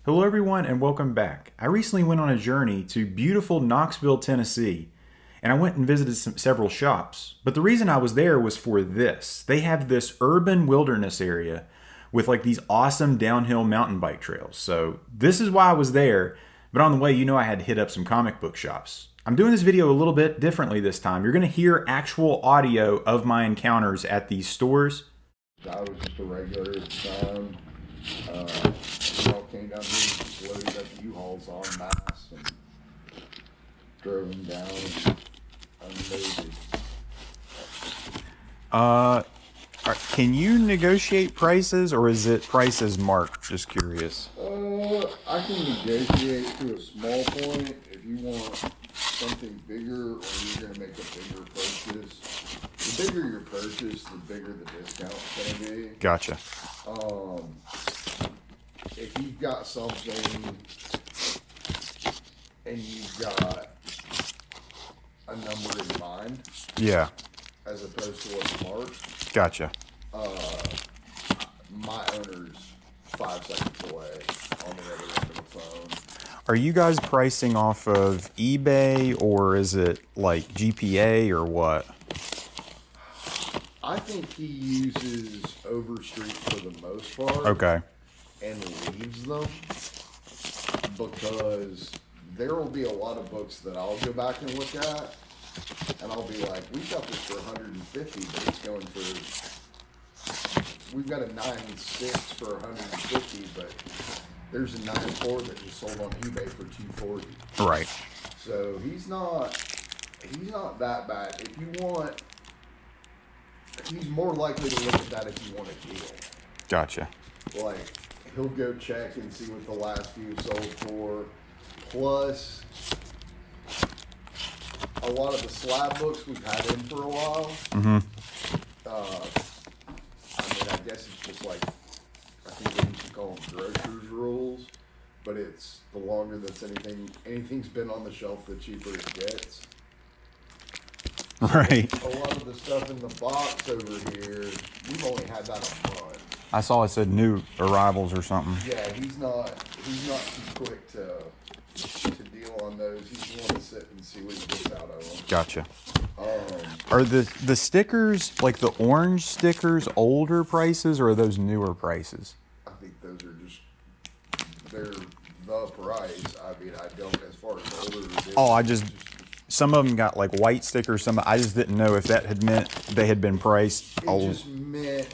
Hello, everyone, and welcome back. I recently went on a journey to beautiful Knoxville, Tennessee, and I went and visited several shops. But the reason I was there was for this. They have this urban wilderness area with like these awesome downhill mountain bike trails. So this is why I was there. But on the way, I had to hit up some comic book shops. I'm doing this video a little bit differently this time. You're going to hear actual audio of my encounters at these stores. I was just a regular at the time. We all came down here and loaded up U-Hauls en masse and drove them down and unloaded. Can you negotiate prices, or is it prices marked? Just curious. I can negotiate to a small point. If you want something bigger or you're going to make a bigger purchase, the bigger your purchase, the bigger the discount's going to be. Gotcha. If you've got something and you've got a number in mind, Yeah. as opposed to what's marked, Gotcha. my owner's 5 seconds away on the other end of the phone. Are you guys pricing off of eBay, or is it like GPA, or what? I think he uses Overstreet for the most part. Okay. And leaves them because there will be a lot of books that I'll go back and look at, and I'll be like, we got this for 150, but it's going for, we've got a 9.6 for 150, but there's a 9.4 that just sold on eBay for 240. Right. So he's not that bad. If you want, he's more likely to look at that if you want a deal. Gotcha. Like, he'll go check and see what the last few sold for. Plus, a lot of the slab books we've had in for a while. Mm-hmm. I guess it's just like, I think they used to call them grocer's rules, but it's the longer that's anything's been on the shelf, the cheaper it gets. Right. A lot of the stuff in the box over here, we've only had that a month. I saw it said new arrivals or something. Yeah, he's not too quick to deal on those. He's want to sit and see what he gets out of them. Gotcha. Are the stickers, like the orange stickers, older prices, or are those newer prices? I think those are they're the price. I mean, I don't, as far as older. Some of them got like white stickers. I just didn't know if that had meant they had been priced It old. just meant,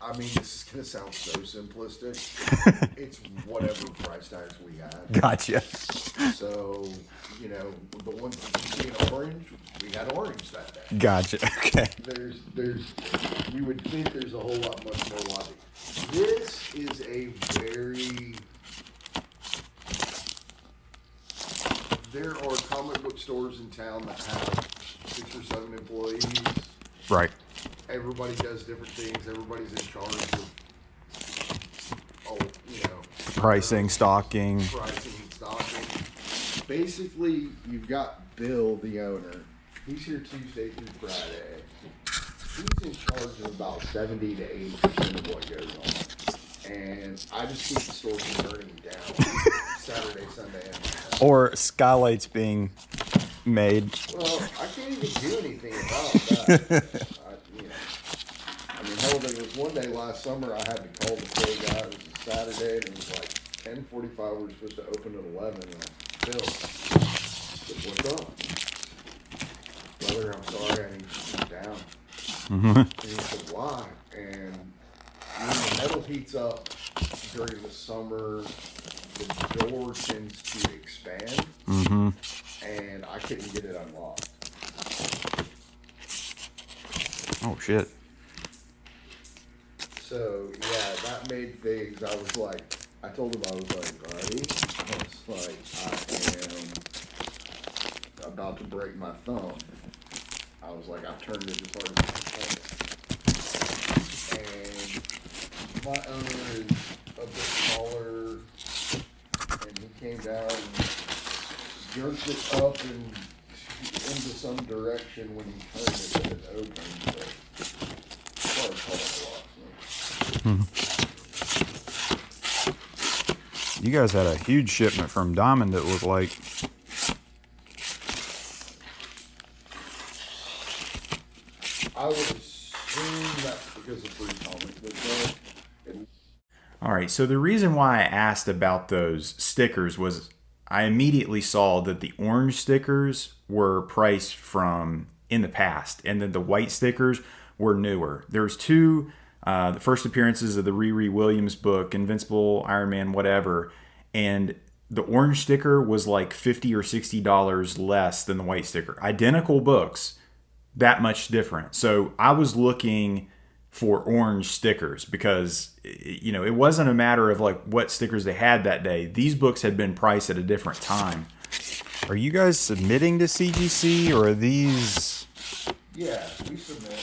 I mean, this is going to sound so simplistic. It's whatever price tags we had. Gotcha. So, the ones that you see in orange, we had orange that day. Gotcha. Okay. You would think there's a whole lot much more logic. This is a there are comic book stores in town that have 6 or 7 employees. Right. Everybody does different things. Everybody's in charge of, Pricing, stocking. Basically, you've got Bill, the owner. He's here Tuesday through Friday. He's in charge of about 70 to 80% of what goes on. And I just keep the store from burning down Saturday, Sunday, and Monday. Or skylights being made. Well, I can't even do anything about that. Hell, there was one day last summer I had to call the store guy. It was a Saturday, and it was like 10:45. We were supposed to open at 11. And Bill, I said, what's up? Brother, I'm sorry, I need to keep down. Mm-hmm. And he said, why? And when the metal heats up during the summer, the door tends to expand. Mm-hmm. And I couldn't get it unlocked. Oh, shit. So, yeah, that made things, I told him, I was like, buddy, I was like, I am about to break my thumb. I was like, I've turned it as hard as I can. And my owner is a bit smaller, and he came down and jerked it up and into some direction when he turned it and it opened. But as far as calling a lot. You guys had a huge shipment from Diamond, it looked like. I would assume that's because of free comic book day. All right, so the reason why I asked about those stickers was I immediately saw that the orange stickers were priced from in the past, and then the white stickers were newer. There's two, the first appearances of the Riri Williams book, Invincible, Iron Man, whatever, and the orange sticker was like $50 or $60 less than the white sticker. Identical books, that much different. So I was looking for orange stickers because it wasn't a matter of like what stickers they had that day. These books had been priced at a different time. Are you guys submitting to CGC, or are these? Yeah, we submit.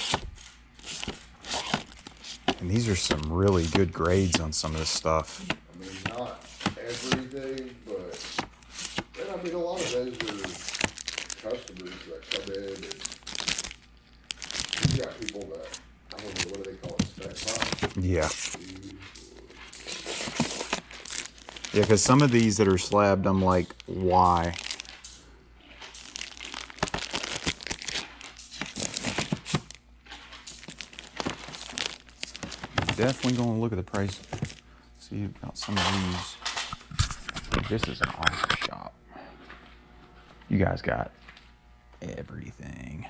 And these are some really good grades on some of this stuff. I mean, not everything, but and I mean a lot of those are customers that come in, and you got people that I don't know what do they call it, spec pop. Yeah. Yeah, because some of these that are slabbed, I'm like, why? Definitely going to look at the price. See about some of these. This is an awesome shop. You guys got everything.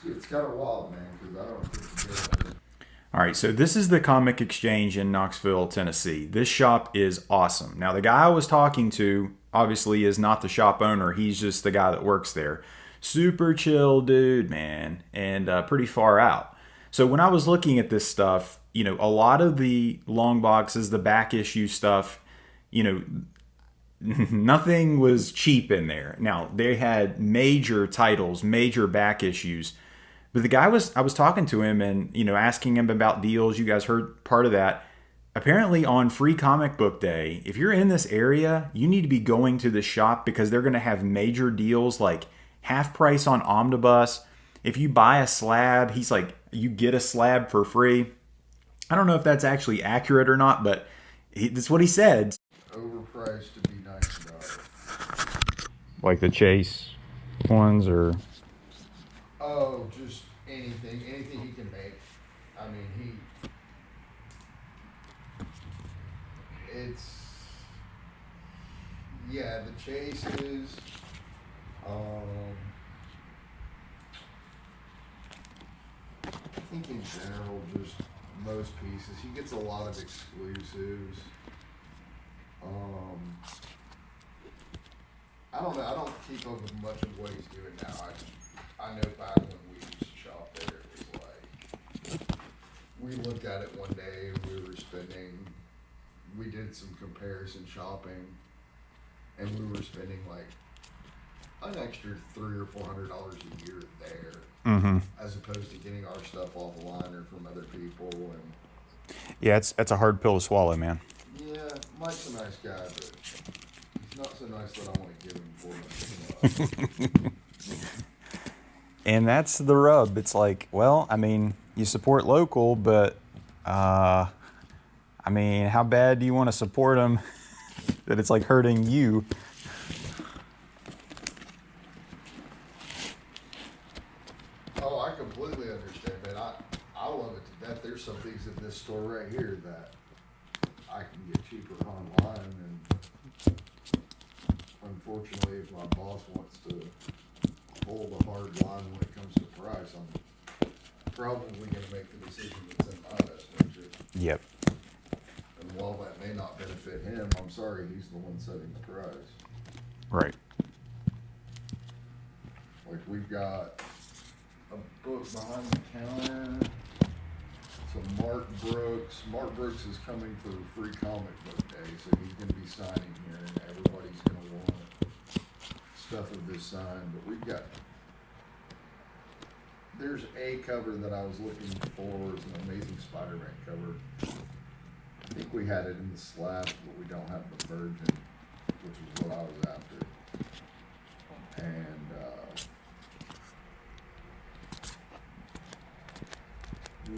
See, it's kind of wild, man, because I don't think All right, so this is the Comic Exchange in Knoxville, Tennessee. This shop is awesome. Now, the guy I was talking to obviously is not the shop owner. He's just the guy that works there. Super chill dude, man, and pretty far out. So when I was looking at this stuff, a lot of the long boxes, the back issue stuff, nothing was cheap in there. Now, they had major titles, major back issues. But the guy I was talking to him and, asking him about deals. You guys heard part of that. Apparently on Free Comic Book Day, if you're in this area, you need to be going to the shop because they're going to have major deals like half price on Omnibus. If you buy a slab, he's like, you get a slab for free. I don't know if that's actually accurate or not, but that's what he said. overpriced to be nice about it. Like the Chase ones or... Oh, just anything he can make. I mean, the chases, I think in general, just most pieces. He gets a lot of exclusives. I don't know. I don't keep up with much of what he's doing now. I know back when we used to shop there, it was like we looked at it one day. We did some comparison shopping, and we were spending like an extra $300 or $400 a year there, as opposed to getting our stuff off the line or from other people. And yeah, that's a hard pill to swallow, man. yeah, Mike's a nice guy, but he's not so nice that I want to give him $400. And that's the rub. It's like, well, I mean, you support local, but I mean, how bad do you want to support them that it's like hurting you? Oh, I completely understand, man. I love it to death. There's some things in this store right here that I can get cheaper online, and unfortunately, if my boss wants to hold a hard line when it comes to price, I'm probably going to make the decision that's in my best interest. Yep. And while that may not benefit him, I'm sorry, he's the one setting the price. Right. Like, we've got a book behind the counter. So Mark Brooks. Mark Brooks is coming for Free Comic Book Day, so he's going to be signing here, and everybody's going to want stuff of this sign. But we've got, there's a cover that I was looking for. It's an Amazing Spider-Man cover. I think we had it in the slab, but we don't have the Virgin, which is what I was after. And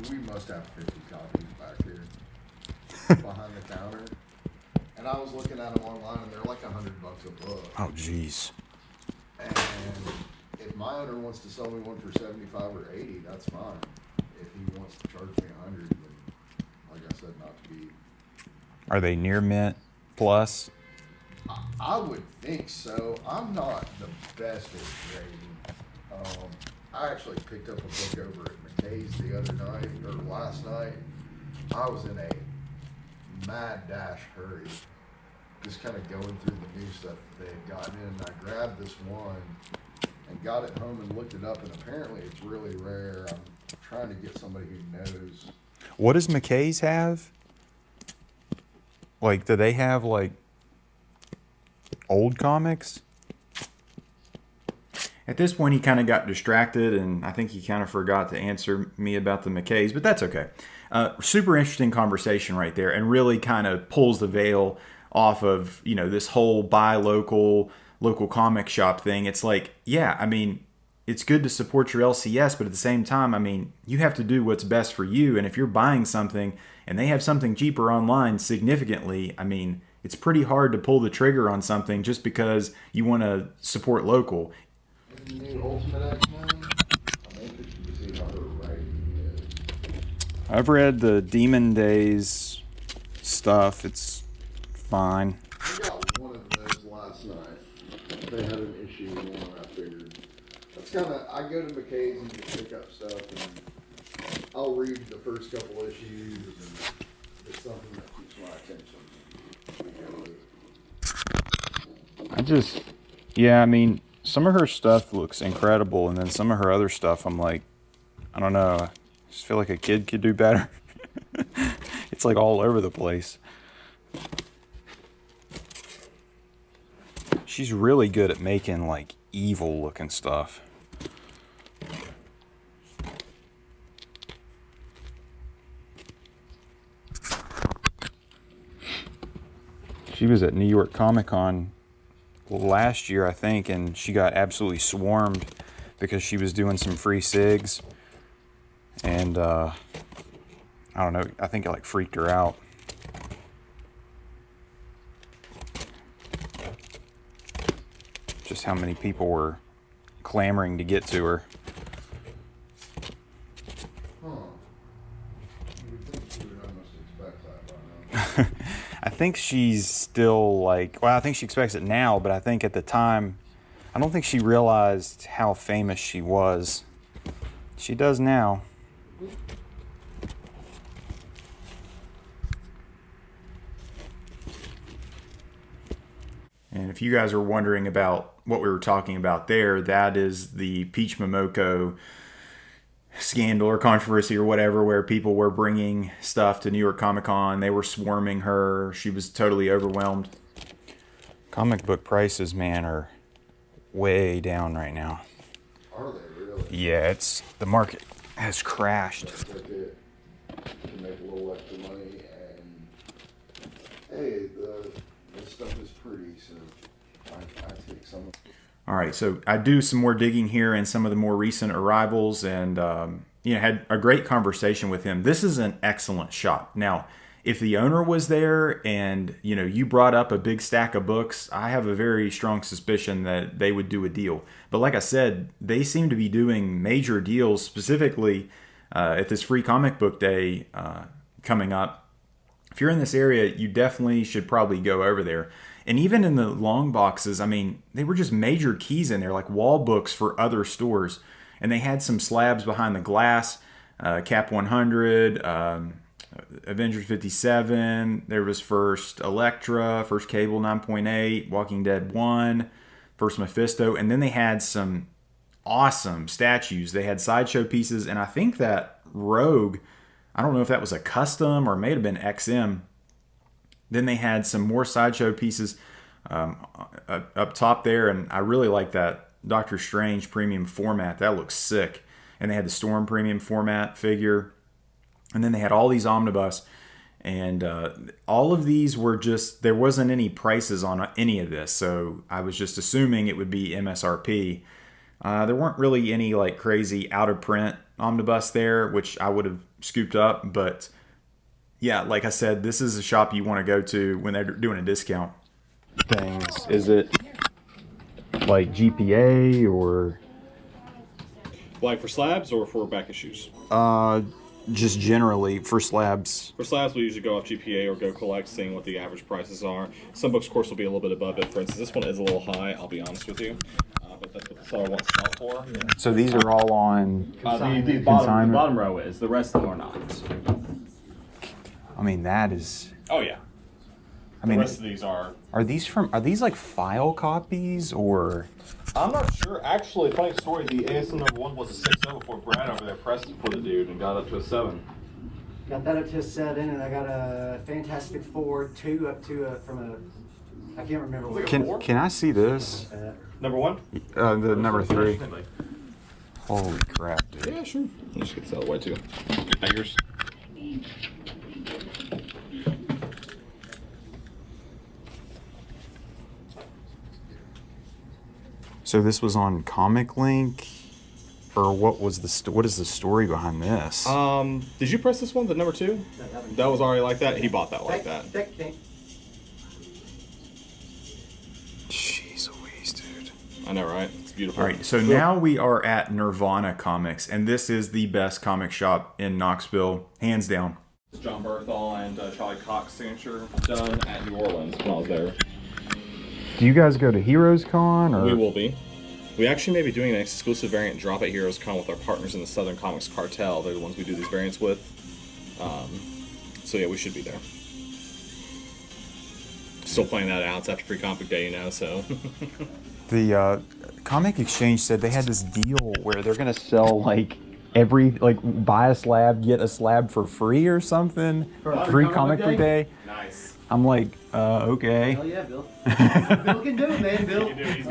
we must have 50 copies back here behind the counter. And I was looking at them online, and they're like $100 a book. Oh, jeez. And if my owner wants to sell me one for 75 or 80, that's fine. If he wants to charge me 100, then, like I said, not to be. Are they near mint plus? I would think so. I'm not the best at grading. I actually picked up a book over at McKay's the other night, or last night. I was in a mad dash hurry, just kind of going through the new stuff that they had gotten in. And I grabbed this one and got it home and looked it up, and apparently it's really rare. I'm trying to get somebody who knows. What does McKay's have? Like, do they have, like, old comics? At this point, he kind of got distracted, and I think he kind of forgot to answer me about the McKays, but that's okay. Super interesting conversation right there, and really kind of pulls the veil off of, you know, this whole buy local comic shop thing. It's like, yeah, I mean, it's good to support your LCS, but at the same time, I mean, you have to do what's best for you, and if you're buying something and they have something cheaper online significantly, I mean, it's pretty hard to pull the trigger on something just because you want to support local. The new Ultimate X-Men, I'm interested to see how her writing is. I've read the Demon Days stuff. It's fine. I got one of those last night. They had an issue in one, I figured. That's kind of, I go to McKay's and just pick up stuff, and I'll read the first couple issues, and it's something that keeps my attention. Yeah, I mean, some of her stuff looks incredible, and then some of her other stuff, I'm like, I don't know, I just feel like a kid could do better. It's like all over the place. She's really good at making, like, evil looking stuff. She was at New York Comic Con last year, I think, and she got absolutely swarmed because she was doing some free cigs, and I don't know, I think it like freaked her out. Just how many people were clamoring to get to her. You would think she would almost expect that by now. I think she's still like, well, I think she expects it now, but I think at the time, I don't think she realized how famous she was. She does now. And if you guys are wondering about what we were talking about there, that is the Peach Momoko scandal or controversy or whatever, where people were bringing stuff to New York Comic Con. They were swarming her. She was totally overwhelmed. Comic book prices, man, are way down right now. Are they really? Yeah, the market has crashed. That's like it. You make a little extra money, and hey, the stuff is pretty, so I take some of it. All right, so I do some more digging here in some of the more recent arrivals, and had a great conversation with him. This is an excellent shop. Now, if the owner was there and you brought up a big stack of books, I have a very strong suspicion that they would do a deal. But like I said, they seem to be doing major deals, specifically at this free comic book day coming up. If you're in this area, you definitely should probably go over there. And even in the long boxes, I mean, they were just major keys in there, like wall books for other stores. And they had some slabs behind the glass, Cap 100, Avengers 57. There was first Elektra, first Cable 9.8, Walking Dead 1, first Mephisto. And then they had some awesome statues. They had sideshow pieces. And I think that Rogue, I don't know if that was a custom or it may have been XM. Then they had some more sideshow pieces up top there, and I really like that Doctor Strange premium format. That looks sick. And they had the Storm premium format figure. And then they had all these omnibus. And all of these were just, there wasn't any prices on any of this. So I was just assuming it would be MSRP. There weren't really any like crazy out of print omnibus there, which I would have scooped up. But Yeah, like I said, this is a shop you want to go to when they're doing a discount. Things. Is it like GPA or Like for slabs or for back issues? just generally for slabs? For slabs, we usually go off GPA or go collect, seeing what the average prices are. Some books, of course, will be a little bit above it. For instance, this one is a little high, I'll be honest with you. But that's what the seller wants to sell for. So these are all on The consignment? bottom row is. The rest of them are not. I mean, that is. Oh, yeah. I mean, The rest of these are. are these like file copies or? I'm not sure. Actually, funny story, the ASM number 1 was a 6.0 before Brad over there pressed it for the dude and got up to a 7. Got that up to a 7, and I got a Fantastic Four 2 up to I can't remember what it was. Can I see this? Number 1? The number 3. Holy crap, dude! Yeah, sure. I'll just get this out of the way, too. Fingers. So this was on Comic Link, or what was what is the story behind this? Did you press this one, the number 2? No, that one. That was already like that? He bought that like that. Jeez Louise, dude! I know, right? It's beautiful. All right, so now we are at Nirvana Comics, and this is the best comic shop in Knoxville, hands down. John Berthal and Charlie Cox signature done at New Orleans when I was there. Do you guys go to Heroes Con or? We will be. We actually may be doing an exclusive variant drop at Heroes Con with our partners in the Southern Comics Cartel. They're the ones we do these variants with. So yeah, we should be there. Still playing that out. It's after Free Comic Day, you know, so. The Comic Exchange said they had this deal where they're gonna sell like buy a slab, get a slab for free or something. Free Comic Book Day. Nice. I'm like, okay. Hell yeah, Bill. Bill can do it, man. Bill.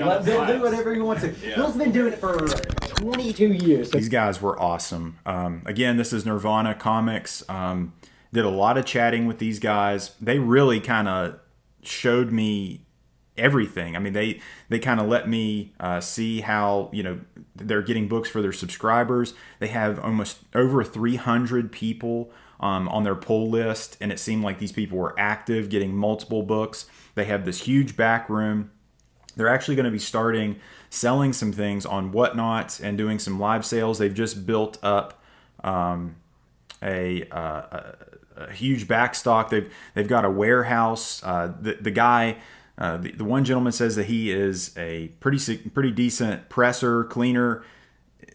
Let Bill do whatever he wants to. Yeah. Bill's been doing it for 22 years. These guys were awesome. Again, this is Nirvana Comics. Did a lot of chatting with these guys. They really kind of showed me everything. I mean, they kind of let me see how, they're getting books for their subscribers. They have almost over 300 people on their pull list, and it seemed like these people were active, getting multiple books. They have this huge back room. They're actually going to be starting selling some things on Whatnot and doing some live sales. They've just built up a huge back stock. They've got a warehouse. The guy. The one gentleman says that he is a pretty decent presser, cleaner.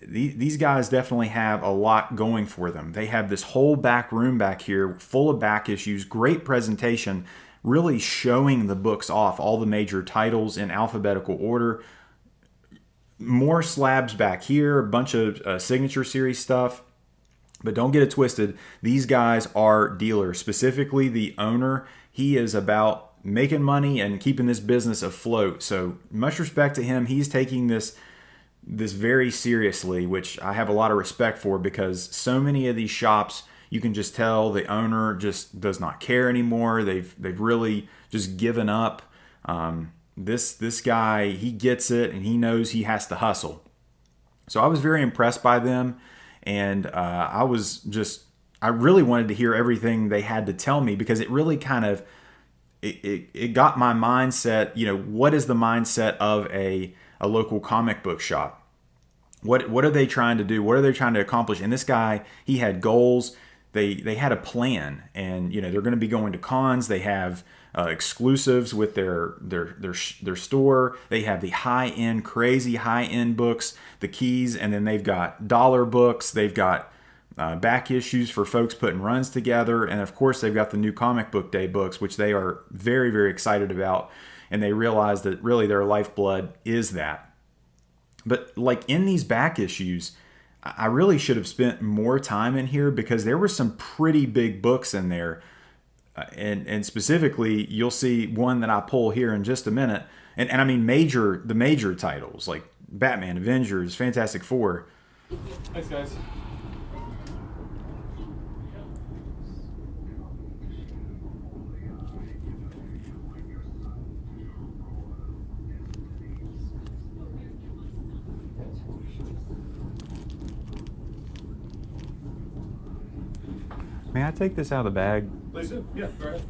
These guys definitely have a lot going for them. They have this whole back room back here full of back issues, great presentation, really showing the books off, all the major titles in alphabetical order. More slabs back here, a bunch of signature series stuff. But don't get it twisted. These guys are dealers, specifically the owner. He is about making money and keeping this business afloat. So much respect to him. He's taking this very seriously, which I have a lot of respect for, because so many of these shops, you can just tell the owner just does not care anymore. They've really just given up. This guy, he gets it, and he knows he has to hustle. So I was very impressed by them, and I really wanted to hear everything they had to tell me, because it really kind of it got my mindset. What is the mindset of a local comic book shop? What are they trying to do? What are they trying to accomplish? And this guy, he had goals. They had a plan, and they're going to be going to cons. They have exclusives with their store. They have the crazy high end books, the keys, and then they've got dollar books. They've got back issues for folks putting runs together, and of course they've got the new Comic Book Day books, which they are very, very excited about. And they realize that really their lifeblood is that. But like in these back issues, I really should have spent more time in here, because there were some pretty big books in there. And specifically, you'll see one that I pull here in just a minute. And I mean the major titles like Batman, Avengers, Fantastic Four. Thanks, guys. May I take this out of the bag? Please do. Yeah, go ahead.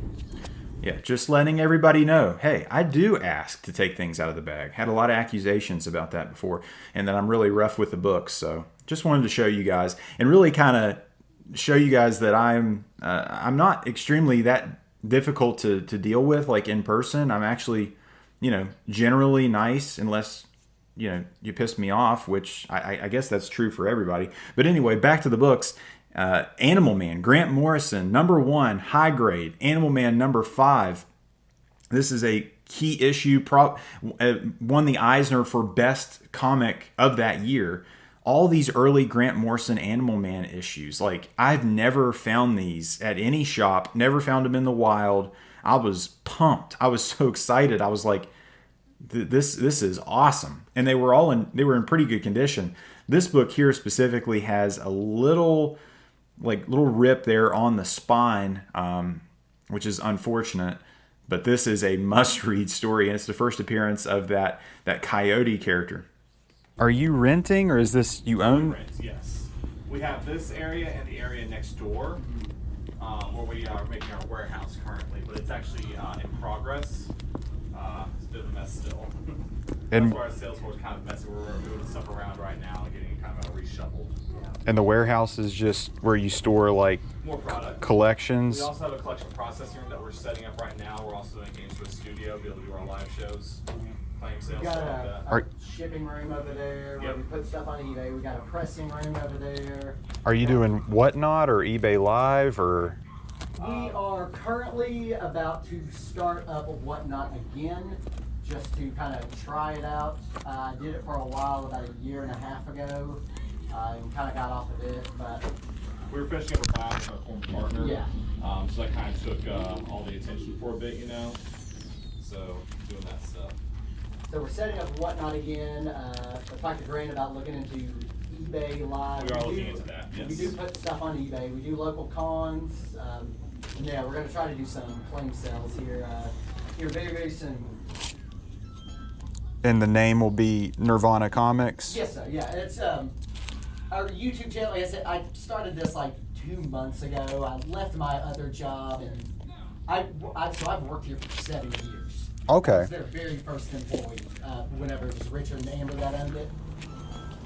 Yeah, just letting everybody know, hey, I do ask to take things out of the bag. Had a lot of accusations about that before, and that I'm really rough with the books. So just wanted to show you guys, and really kind of show you guys that I'm not extremely that difficult to deal with, like in person. I'm actually, generally nice, unless you piss me off, which I guess that's true for everybody. But anyway, back to the books. Animal Man, Grant Morrison, #1, high grade. Animal Man #5. This is a key issue. Won the Eisner for best comic of that year. All these early Grant Morrison Animal Man issues, like I've never found these at any shop. Never found them in the wild. I was pumped. I was so excited. I was like, this is awesome. And they were in pretty good condition. This book here specifically has a little rip there on the spine, which is unfortunate. But this is a must-read story, and it's the first appearance of that coyote character. Are you renting, or is this you own? Rent, yes. We have this area and the area next door, where we are making our warehouse currently, but it's actually in progress. It's a bit of a mess still. And that's why our sales floor is kind of messy. We're moving stuff around right now and getting it kind of reshuffled. And the warehouse is just where you store like more product collections. We also have a collection processing room that we're setting up right now. We're also engaged with a studio to be able to do our live shows, claim sales, We got stuff like that. a shipping room over there where Yep. we put stuff on eBay. We got a pressing room over there. Are you doing Whatnot or eBay Live or? We are currently about to start up Whatnot again, just to kind of try it out. I did it for a while, about a year and a half ago, and kind of got off of it, but We were finishing up a class with our former partner. yeah. So that kind of took all the attention for a bit, So doing that stuff. So we're setting up Whatnot again. I talked to Grant about looking into eBay Live. We are looking into that, yes. We do put stuff on eBay. We do local cons. And yeah, we're going to try to do some claim sales here very, very soon. And the name will be Nirvana Comics? Yes, sir. Yeah, it's our YouTube channel. Like I said, I started this like 2 months ago. I left my other job, and so I've worked here for 7 years. Okay. I was their very first employee whenever it was Richard and Amber that owned it.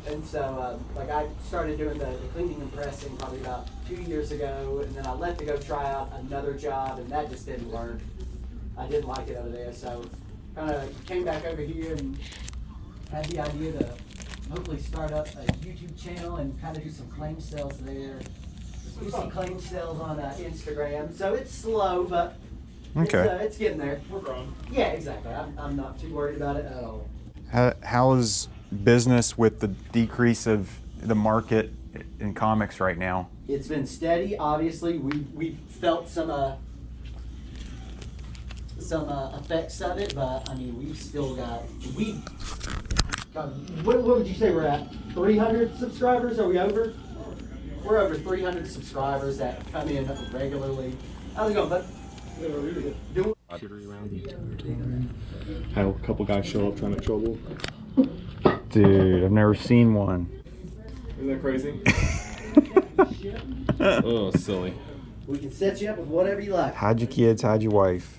And so, I started doing the cleaning and pressing probably about 2 years ago, and then I left to go try out another job, and that just didn't work. I didn't like it over there, so kind of came back over here and had the idea to hopefully start up a YouTube channel and kind of do some claim sales there. Do some claim sales on Instagram. So it's slow, but it's getting there. We're growing. Yeah, exactly. I'm not too worried about it at all. How is business with the decrease of the market in comics right now? It's been steady. Obviously, we felt some effects of it, but I mean, we've still got what would you say we're at? 300 subscribers? Are we over? We're over 300 subscribers that come in regularly. How's it going, bud? Doing Had a couple guys show up trying to make trouble. Dude, I've never seen one. Isn't that crazy? Oh, silly. We can set you up with whatever you like. Hide your kids, hide your wife.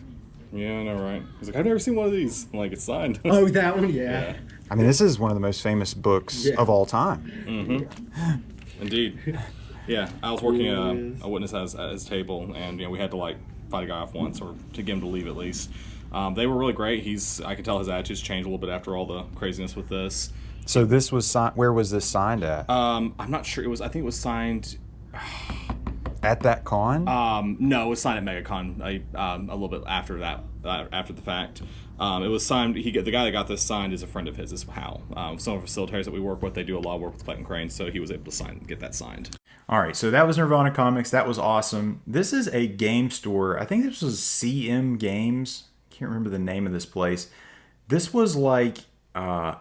Yeah, I know, right? He's like, I've never seen one of these. I'm like, it's signed. Oh, that one, yeah. I mean, this is one of the most famous books of all time. Mm-hmm. Indeed. Yeah, I was working a witness at his table, and we had to fight a guy off once, or to get him to leave at least. They were really great. I could tell his attitude's changed a little bit after all the craziness with this. So this was where was this signed at? I'm not sure. I think it was signed. At that con? No, it was signed at MegaCon a little bit after that, after the fact. It was signed. The guy that got this signed is a friend of his. Is Hal. Some of the facilitators that we work with, they do a lot of work with Clayton Crane, so he was able to get that signed. All right, so that was Nirvana Comics. That was awesome. This is a game store. I think this was CM Games. Can't remember the name of this place. This was like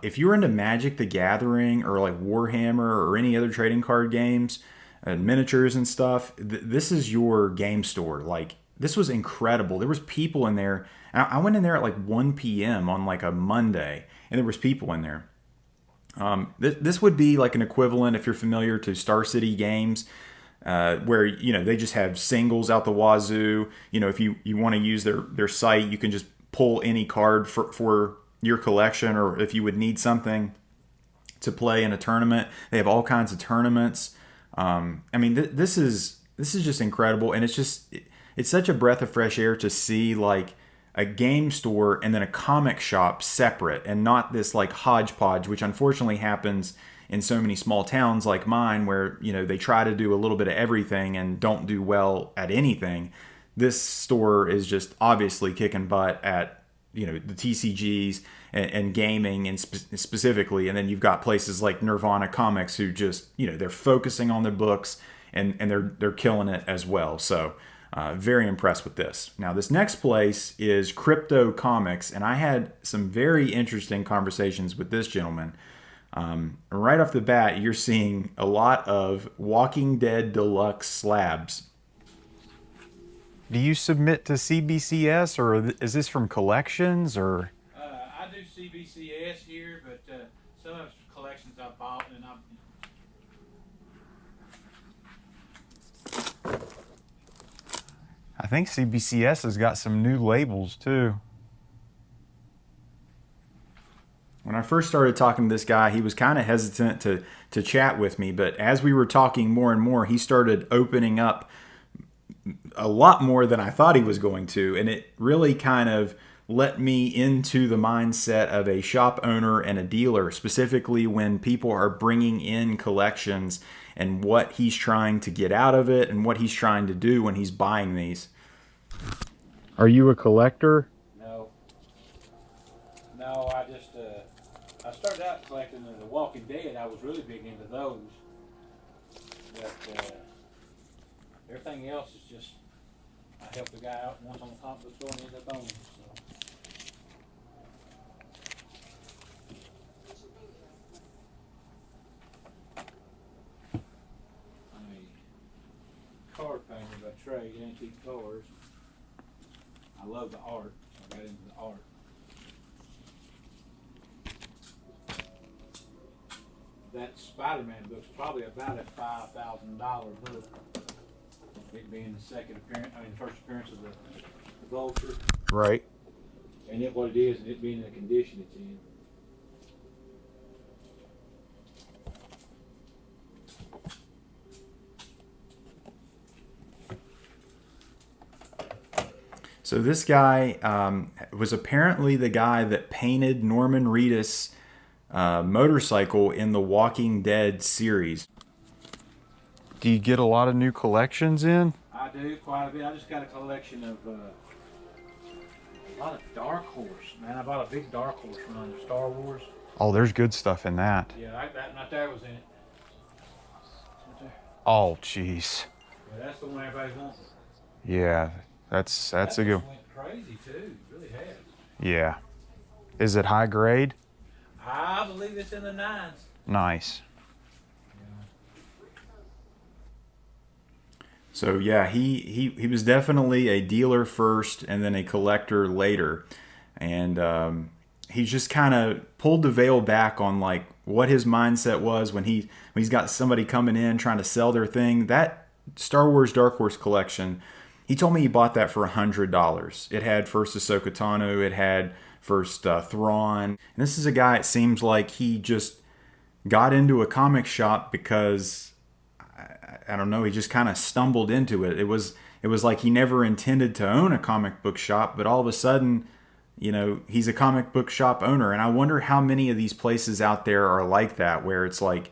if you were into Magic the Gathering or like Warhammer or any other trading card games and miniatures and stuff, this is your game store. Like, this was incredible. There was people in there. I went in there at like 1 p.m. on like a Monday, and there was people in there. This would be like an equivalent, if you're familiar, to Star City Games. where they just have singles out the wazoo. If you want to use their site, you can just pull any card for your collection, or if you would need something to play in a tournament. They have all kinds of tournaments. This is just incredible, and it's such a breath of fresh air to see like a game store and then a comic shop separate, and not this like hodgepodge, which unfortunately happens in so many small towns like mine, where they try to do a little bit of everything and don't do well at anything. This store is just obviously kicking butt at the TCGs and gaming, and specifically. And then you've got places like Nirvana Comics, who just they're focusing on their books, and they're killing it as well. So very impressed with this. Now this next place is Crypto Comics, and I had some very interesting conversations with this gentleman. Right off the bat, you're seeing a lot of Walking Dead Deluxe slabs. Do you submit to CBCS, or is this from collections, or? I do CBCS here, but some of it's collections I bought, and I think CBCS has got some new labels too. When I first started talking to this guy, he was kind of hesitant to chat with me, but as we were talking more and more, he started opening up a lot more than I thought he was going to, and it really kind of let me into the mindset of a shop owner and a dealer, specifically when people are bringing in collections and what he's trying to get out of it and what he's trying to do when he's buying these. Are you a collector? no, I started out collecting The Walking Dead. I was really big into those, but everything else is just, I helped a guy out once on the comic book store and ended up owning it. I'm a card painter by trade, antique cars. I love the art, so I got into the art. That Spider-Man book's probably about a $5,000 book. It being the first appearance of the Vulture. Right. And what it is, and it being in the condition it's in. So this guy was apparently the guy that painted Norman Reedus' motorcycle in the Walking Dead series. Do you get a lot of new collections in? I do, quite a bit. I just got a collection of a lot of Dark Horse. Man, I bought a big Dark Horse run of Star Wars. Oh, there's good stuff in that. Yeah, that right there was in it. Right there. Oh, jeez. Yeah, that's the one everybody's wanting. Yeah, that's a good. Went crazy too. It really has. Yeah. Is it high grade? I believe it's in the 9s. Nice. Yeah. So yeah, he was definitely a dealer first and then a collector later, and he's just kind of pulled the veil back on like what his mindset was when he's got somebody coming in trying to sell their thing. That Star Wars Dark Horse collection, he told me he bought that for $100. It had first Ahsoka Tano, it had first Thrawn. And this is a guy, it seems like he just got into a comic shop because, I don't know, he just kind of stumbled into it. It was like he never intended to own a comic book shop, but all of a sudden, he's a comic book shop owner. And I wonder how many of these places out there are like that, where it's like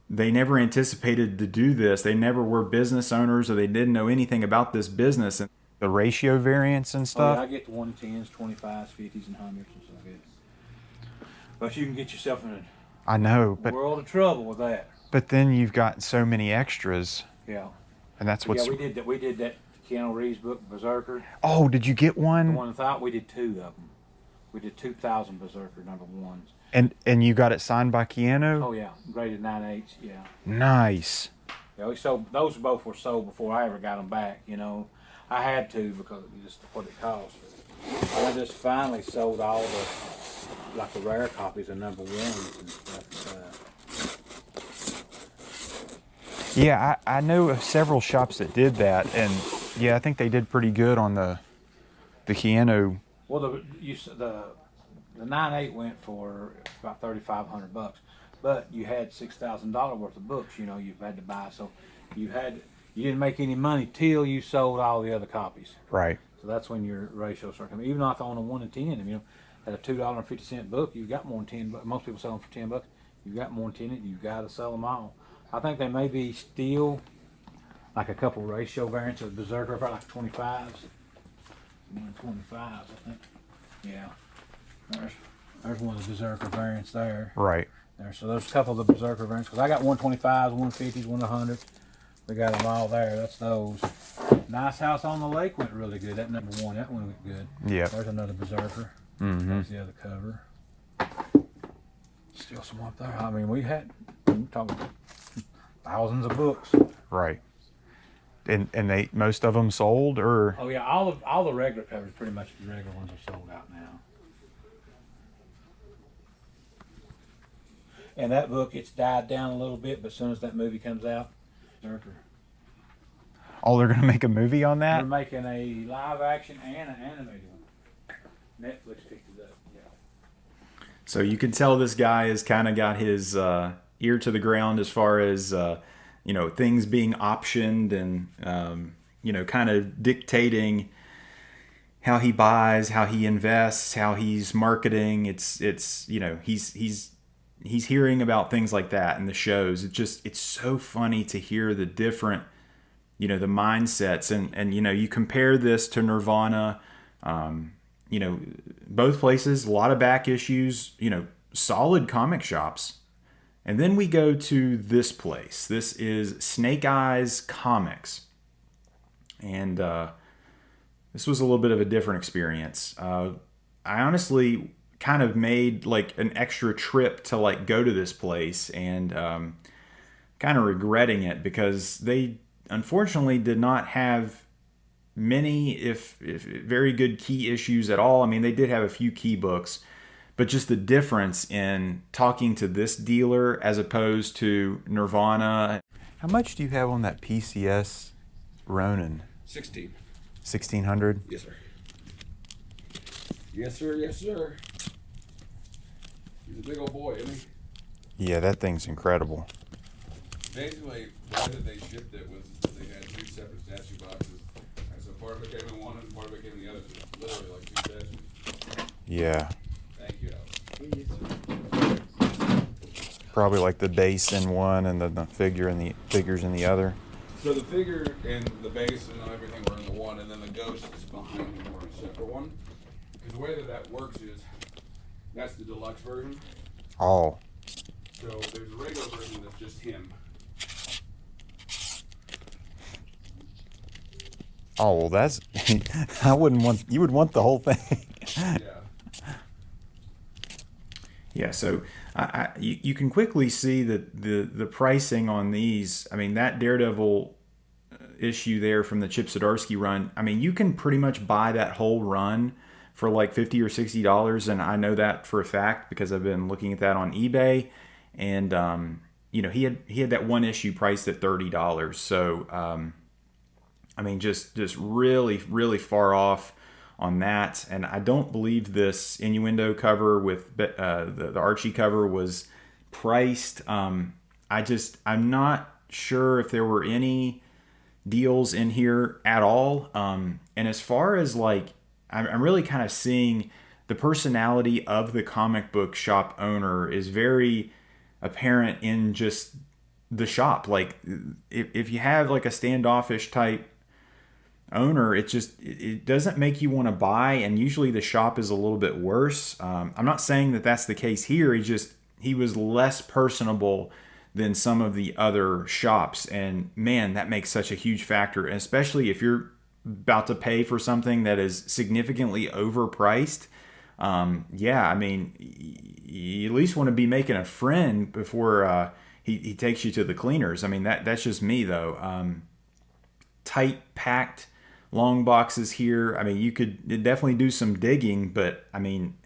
they never anticipated to do this. They never were business owners, or they didn't know anything about this business. And the ratio variance and stuff. Oh, yeah, I get the 110s, 25s, 50s, and 100s and stuff like that. But you can get yourself in I know, a but world of trouble with that. But then you've got so many extras. Yeah. And that's what's. Yeah, we did that Keanu Reeves book, Berserker. Oh, did you get one? The one I thought we did 2 of them. We did 2,000 Berserker #1s. And you got it signed by Keanu? Oh yeah, graded 9/8. Yeah. Nice. Yeah, we sold those. Both were sold before I ever got them back. I had to because of just what it cost. I just finally sold all the rare copies of #1s and stuff. Yeah, I know of several shops that did that, and yeah, I think they did pretty good on the Keanu. Well, the 9.8 went for about $3,500, but you had $6,000 worth of books. You know, you've had to buy, so you didn't make any money till you sold all the other copies. Right. So that's when your ratio started coming. Even though I own a 1 and 10, you know, at a $2.50 book, you've got more than 10. But most people sell them for $10. You've got more than 10. You've got to sell them all. I think they may be still like a couple ratio variants of Berserker, probably like 25s. 125s, I think. Yeah. There's one of the Berserker variants there. Right. There. So there's a couple of the Berserker variants because I got 125s, 150s, 100s. We got them all there. That's those. Nice House on the Lake went really good. That number 1, that one went good. Yeah. There's another Berserker. Mm-hmm. There's the other cover. Still some up there. I mean, we're talking thousands of books. Right. And most of them sold, or? Oh yeah, all the regular covers, pretty much the regular ones are sold out now. And that book, it's died down a little bit, but as soon as that movie comes out, Berserker. Oh, they're gonna make a movie on They're that? making a live action and an animated one. Netflix picked it up. Yeah. So you can tell this guy has kind of got his ear to the ground as far as you know, things being optioned and you know, kind of dictating how he buys, how he invests, how he's marketing. It's you know, he's hearing about things like that in the shows. It's so funny to hear the different, you know, the mindsets, and you know, you compare this to Nirvana. You know, both places, a lot of back issues, you know, solid comic shops. And then we go to this place. This is Snake Eyes Comics. And this was a little bit of a different experience. I honestly kind of made like an extra trip to like go to this place, and kind of regretting it because they unfortunately did not have many, if very good key issues at all. I mean, they did have a few key books, but just the difference in talking to this dealer as opposed to Nirvana. How much do you have on that PCS Ronin? 16. 1600? Yes, sir. Yes, sir. Yes, sir. He's a big old boy, isn't he? Yeah, that thing's incredible. Basically, the way that they shipped it was that they had 2 separate statue boxes. And so part of it came in one and part of it came in the other. So it's literally like 2 statues. Yeah. Thank you, Probably like the base in one and the figures in the other. So the figure and the base and everything were in the one, and then the ghost is behind him or a separate one. Because the way that works is, that's the deluxe version. Oh. So there's a regular version that's just him. Oh, well, that's... you would want the whole thing. Yeah. Yeah, so you can quickly see that the pricing on these, I mean, that Daredevil issue there from the Chip Zdarsky run, I mean, you can pretty much buy that whole run for like $50 or $60, and I know that for a fact because I've been looking at that on eBay, and you know, he had that one issue priced at $30, so I mean, just really, really far off on that. And I don't believe this Innuendo cover with the Archie cover was priced. I'm not sure if there were any deals in here at all. And as far as like, I'm really kind of seeing the personality of the comic book shop owner is very apparent in just the shop. Like if you have like a standoffish type owner, it doesn't make you want to buy, and usually the shop is a little bit worse. I'm not saying that that's the case here. He was less personable than some of the other shops, and man, that makes such a huge factor, especially if you're about to pay for something that is significantly overpriced. Yeah, I mean, you at least want to be making a friend before he takes you to the cleaners. I mean, that's just me though. Tight packed long boxes here. I mean, you could definitely do some digging, but I mean,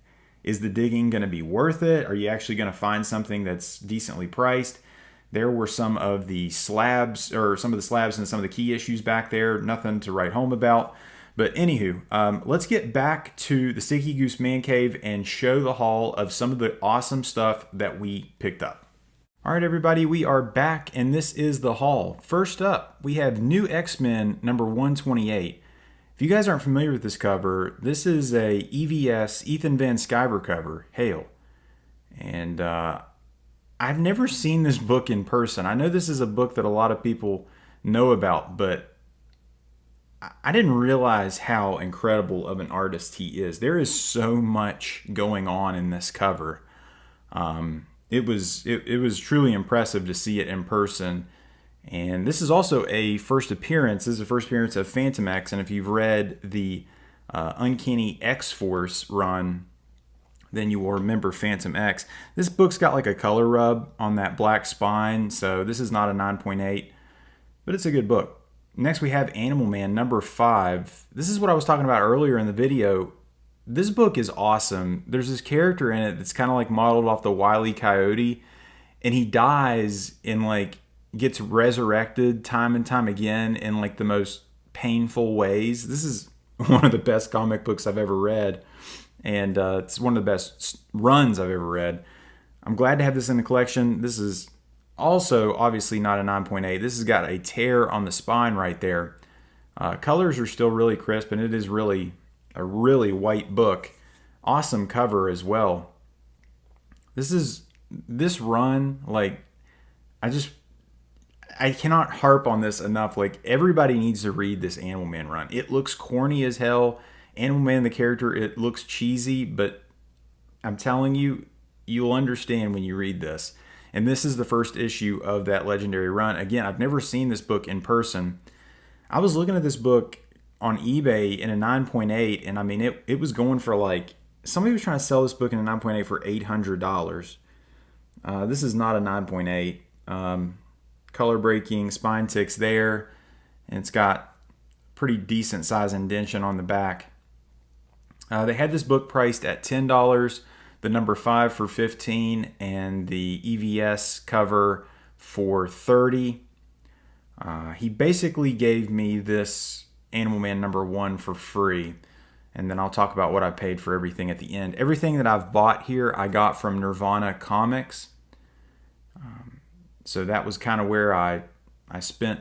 is the digging going to be worth it? Are you actually going to find something that's decently priced? There were some of the slabs, and some of the key issues back there. Nothing to write home about. But anywho, let's get back to the Sticky Goose Man Cave and show the haul of some of the awesome stuff that we picked up. All right, everybody, we are back, and this is the haul. First up, we have New X-Men number 128. If you guys aren't familiar with this cover, this is a EVS Ethan Van Sciver cover, Hail. And I've never seen this book in person. I know this is a book that a lot of people know about, but I didn't realize how incredible of an artist he is. There is so much going on in this cover. It was truly impressive to see it in person. And this is also a first appearance. This is the first appearance of Phantom X. And if you've read the Uncanny X-Force run, then you will remember Phantom X. This book's got like a color rub on that black spine, so this is not a 9.8, but it's a good book. Next we have Animal Man number 5. This is what I was talking about earlier in the video. This book is awesome. There's this character in it that's kind of like modeled off the Wile E. Coyote, and he dies and like gets resurrected time and time again in like the most painful ways. This is one of the best comic books I've ever read. And it's one of the best runs I've ever read. I'm glad to have this in the collection. This is also obviously not a 9.8. This has got a tear on the spine right there. Colors are still really crisp, and it is really a really white book. Awesome cover as well. This run, like, I cannot harp on this enough. Like, everybody needs to read this Animal Man run. It looks corny as hell. Animal Man, the character, it looks cheesy, but I'm telling you, you'll understand when you read this. And this is the first issue of that legendary run. Again, I've never seen this book in person. I was looking at this book on eBay in a 9.8, and I mean, it was going for like, somebody was trying to sell this book in a 9.8 for $800. This is not a 9.8. Color breaking, spine ticks there, and it's got pretty decent size indentation on the back. They had this book priced at $10, the number 5 for $15, and the EVS cover for $30. He basically gave me this Animal Man number 1 for free, and then I'll talk about what I paid for everything at the end. Everything that I've bought here I got from Nirvana Comics. So that was kind of where I spent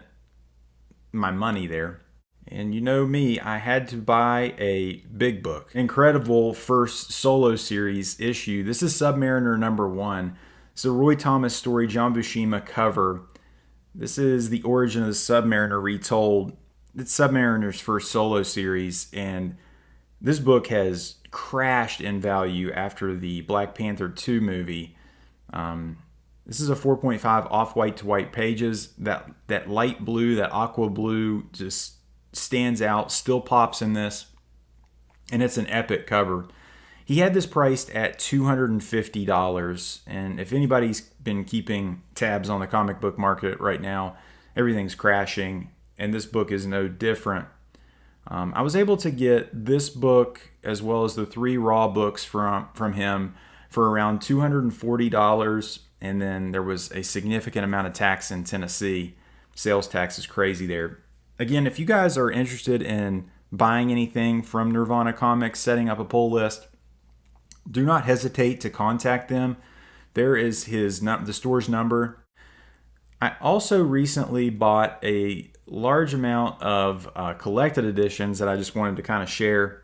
my money there. And you know me, I had to buy a big book. Incredible first solo series issue. This is Submariner number 1. It's a Roy Thomas story, John Buscema cover. This is the origin of the Submariner retold. It's Submariner's first solo series, and this book has crashed in value after the Black Panther 2 movie. This is a 4.5 off-white to white pages. That light blue, that aqua blue just stands out, still pops in this, and it's an epic cover. He had this priced at $250, and if anybody's been keeping tabs on the comic book market right now, everything's crashing, and this book is no different. I was able to get this book as well as the 3 raw books from him for around $240, and then there was a significant amount of tax in Tennessee. Sales tax is crazy there. Again, if you guys are interested in buying anything from Nirvana Comics, setting up a pull list, do not hesitate to contact them. There is the store's number. I also recently bought a large amount of collected editions that I just wanted to kind of share.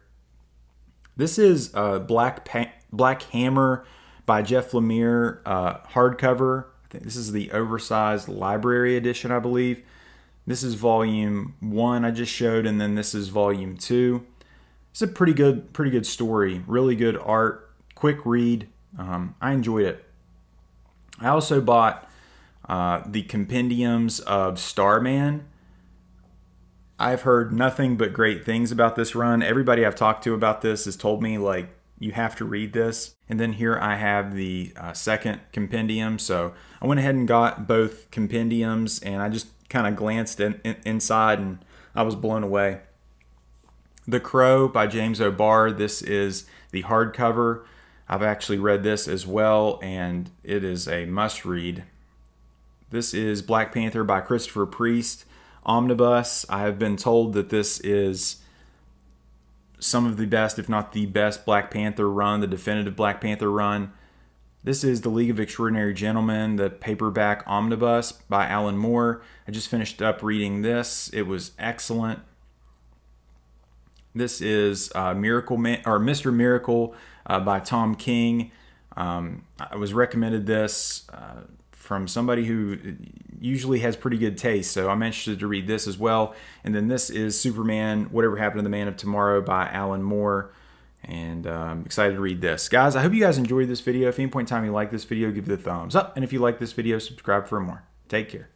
This is Black Hammer by Jeff Lemire hardcover. I think this is the oversized library edition, I believe. This is volume 1 I just showed, and then this is volume 2. It's a pretty good story, really good art, quick read. I enjoyed it. I also bought the compendiums of Starman. I've heard nothing but great things about this run. Everybody I've talked to about this has told me, like, you have to read this. And then here I have the second compendium. So I went ahead and got both compendiums, and I just kind of glanced inside, and I was blown away. The Crow by James O'Barr. This is the hardcover. I've actually read this as well, and it is a must read. This is Black Panther by Christopher Priest, Omnibus. I have been told that this is some of the best, if not the best, Black Panther run, the definitive Black Panther run. This is The League of Extraordinary Gentlemen, the paperback omnibus by Alan Moore. I just finished up reading this. It was excellent. This is Miracle Man, or Mr. Miracle by Tom King. I was recommended this from somebody who usually has pretty good taste, so I'm interested to read this as well. And then this is Superman, Whatever Happened to the Man of Tomorrow by Alan Moore. And I'm excited to read this. Guys, I hope you guys enjoyed this video. If at any point in time you like this video, give it a thumbs up. And if you like this video, subscribe for more. Take care.